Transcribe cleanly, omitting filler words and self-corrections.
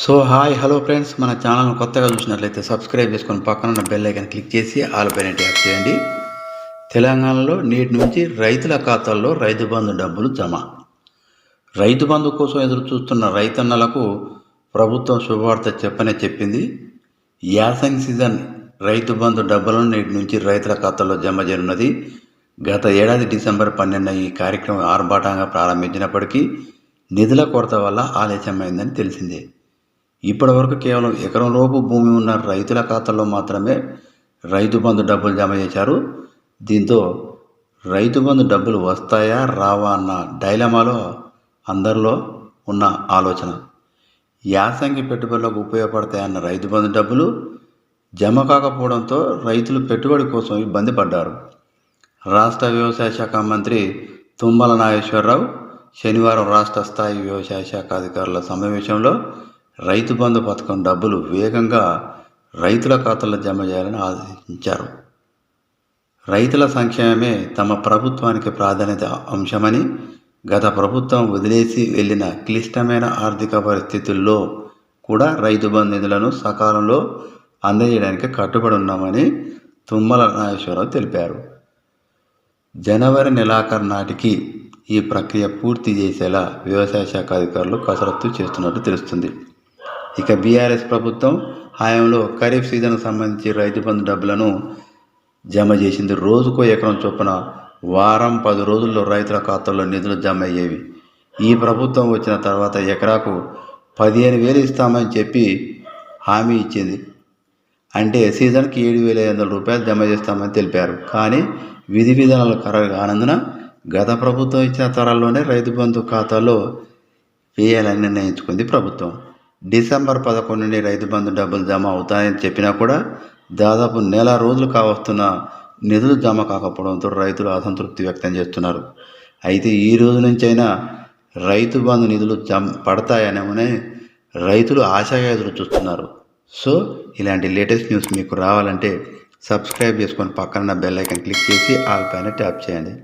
So hi hello friends, మన ఛానల్ని కొత్తగా చూసినట్లయితే సబ్స్క్రైబ్ చేసుకొని పక్కన ఉన్న బెల్ ఐకాన్ క్లిక్ చేసి ఆల్ పైన ట్యాప్ చేయండి. తెలంగాణలో నేటి నుంచి రైతుల ఖాతాల్లో రైతు బంధు డబ్బులు జమ. రైతు బంధు కోసం ఎదురు చూస్తున్న రైతన్నలకు ప్రభుత్వం శుభవార్త చెప్పింది. యాసంగి సీజన్ రైతు బంధు డబ్బులను నేటి నుంచి రైతుల ఖాతాల్లో జమ చేయనున్నది. గత ఏడాది డిసెంబర్ 12న ఈ కార్యక్రమం ఆర్భాటంగా ప్రారంభించినప్పటికీ నిధుల కొరత వల్ల ఆలస్యమైందని తెలిసిందే. ఇప్పటి వరకు కేవలం ఎకరం లోపు భూమి ఉన్న రైతుల ఖాతాల్లో మాత్రమే రైతు బంధు డబ్బులు జమ చేశారు. దీంతో రైతు బంధు డబ్బులు వస్తాయా రావా అన్న డైలమాలో అందరిలో ఉన్న ఆలోచన. యాసంగి పెట్టుబడులకు ఉపయోగపడతాయన్న రైతు బంధు డబ్బులు జమ కాకపోవడంతో రైతులు పెట్టుబడి కోసం ఇబ్బంది పడ్డారు. రాష్ట్ర వ్యవసాయ శాఖ మంత్రి తుమ్మల నాగేశ్వరరావు శనివారం రాష్ట్ర స్థాయి వ్యవసాయ శాఖ అధికారుల సమావేశంలో రైతు బంధు పథకం డబ్బులు వేగంగా రైతుల ఖాతాల్లో జమ చేయాలని ఆదేశించారు. రైతుల సంక్షేమమే తమ ప్రభుత్వానికి ప్రాధాన్యత అంశమని, గత ప్రభుత్వం వదిలేసి వెళ్ళిన క్లిష్టమైన ఆర్థిక పరిస్థితుల్లో కూడా రైతు బంధు నిధులను సకాలంలో అందజేయడానికి కట్టుబడి ఉన్నామని తుమ్మల నాగేశ్వరరావు తెలిపారు. జనవరి నెలాఖరు నాటికి ఈ ప్రక్రియ పూర్తి చేసేలా వ్యవసాయ శాఖ అధికారులు కసరత్తు చేస్తున్నట్టు తెలుస్తుంది. ఇక బీఆర్ఎస్ ప్రభుత్వం హయాంలో ఖరీఫ్ సీజన్కు సంబంధించి రైతు బంధు డబ్బులను జమ చేసింది. రోజుకో ఎకరం చొప్పున వారం 10 రోజుల్లో రైతుల ఖాతాల్లో నిధులు జమ అయ్యేవి. ఈ ప్రభుత్వం వచ్చిన తర్వాత ఎకరాకు 15,000 ఇస్తామని చెప్పి హామీ ఇచ్చింది. అంటే సీజన్కి 7,500 రూపాయలు జమ చేస్తామని తెలిపారు. కానీ విధి విధానాలు ఖరారు కానందున గత ప్రభుత్వం ఇచ్చిన త్వరలోనే రైతు బంధు ఖాతాలో వేయాలని నిర్ణయించుకుంది ప్రభుత్వం. డిసెంబర్ 11 నుండి రైతు బంధు డబ్బులు జమ అవుతాయని చెప్పినా కూడా దాదాపు నెల రోజులు కావస్తున్న నిధులు జమ కాకపోవడంతో రైతులు అసంతృప్తి వ్యక్తం చేస్తున్నారు. అయితే ఈ రోజు నుంచైనా రైతు బంధు నిధులు పడతాయనే రైతులు ఆశగా ఎదురు చూస్తున్నారు. సో ఇలాంటి లేటెస్ట్ న్యూస్ మీకు రావాలంటే సబ్స్క్రైబ్ చేసుకొని పక్కన బెల్ ఐకాన్ క్లిక్ చేసి ఆల్ పైన ట్యాప్ చేయండి.